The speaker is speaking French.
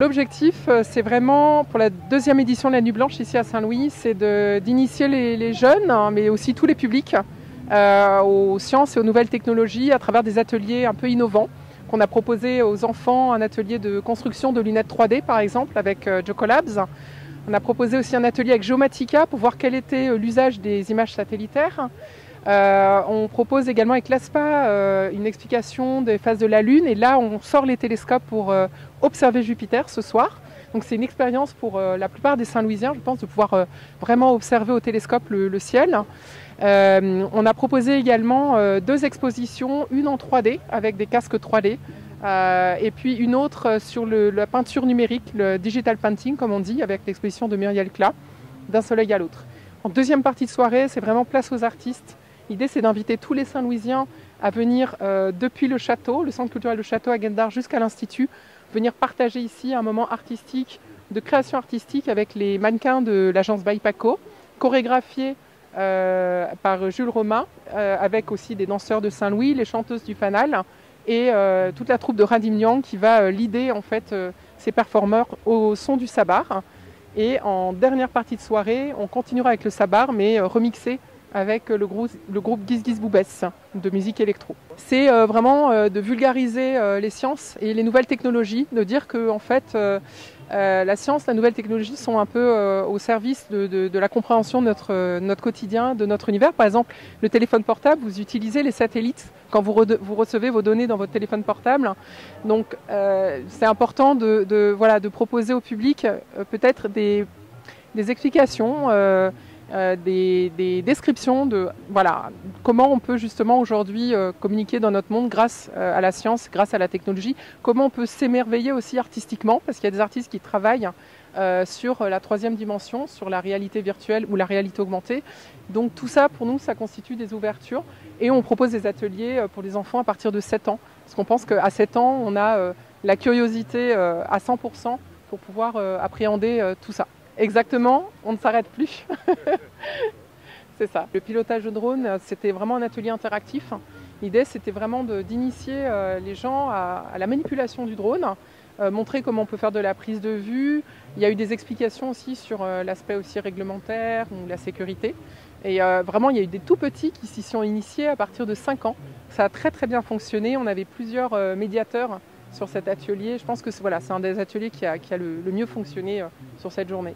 L'objectif, c'est vraiment, pour la deuxième édition de la Nuit Blanche ici à Saint-Louis, c'est d'initier les jeunes, hein, mais aussi tous les publics, aux sciences et aux nouvelles technologies à travers des ateliers un peu innovants qu'on a proposé aux enfants, un atelier de construction de lunettes 3D par exemple avec Jocolabs. On a proposé aussi un atelier avec Geomatica pour voir quel était l'usage des images satellitaires. On propose également avec l'ASPA une explication des phases de la Lune, et là on sort les télescopes pour observer Jupiter ce soir. Donc c'est une expérience pour la plupart des Saint-Louisiens, je pense, de pouvoir vraiment observer au télescope le ciel. On a proposé également deux expositions, une en 3D avec des casques 3D, et puis une autre sur la peinture numérique, le digital painting comme on dit, avec l'exposition de Muriel Clat, D'un soleil à l'autre. En deuxième partie de soirée, c'est vraiment place aux artistes. L'idée, c'est d'inviter tous les Saint-Louisiens à venir depuis le château, le centre culturel de château à Guet-d'Ar, jusqu'à l'Institut, venir partager ici un moment artistique, de création artistique avec les mannequins de l'agence Baipaco, chorégraphié par Jules Romain, avec aussi des danseurs de Saint-Louis, les chanteuses du Fanal et toute la troupe de Radim Nyang qui va leader en fait ces performeurs au son du sabar. Et en dernière partie de soirée, on continuera avec le sabar, mais remixé avec le groupe Giz Giz Boubès de musique électro. C'est vraiment de vulgariser les sciences et les nouvelles technologies, de dire que en fait, la science, la nouvelle technologie sont un peu au service de la compréhension de notre quotidien, de notre univers. Par exemple, le téléphone portable, vous utilisez les satellites quand vous recevez vos données dans votre téléphone portable. Donc c'est important de proposer au public peut-être des explications, des descriptions de comment on peut justement aujourd'hui communiquer dans notre monde grâce à la science, grâce à la technologie, comment on peut s'émerveiller aussi artistiquement, parce qu'il y a des artistes qui travaillent sur la troisième dimension, sur la réalité virtuelle ou la réalité augmentée. Donc tout ça, pour nous, ça constitue des ouvertures, et on propose des ateliers pour les enfants à partir de 7 ans, parce qu'on pense qu'à 7 ans, on a la curiosité à 100% pour pouvoir appréhender tout ça. Exactement, on ne s'arrête plus. C'est ça. Le pilotage de drone, c'était vraiment un atelier interactif. L'idée, c'était vraiment d'initier les gens à la manipulation du drone, montrer comment on peut faire de la prise de vue. Il y a eu des explications aussi sur l'aspect aussi réglementaire ou la sécurité. Et vraiment, il y a eu des tout petits qui s'y sont initiés à partir de 5 ans. Ça a très très bien fonctionné. On avait plusieurs médiateurs sur cet atelier. Je pense que c'est un des ateliers qui a le mieux fonctionné sur cette journée.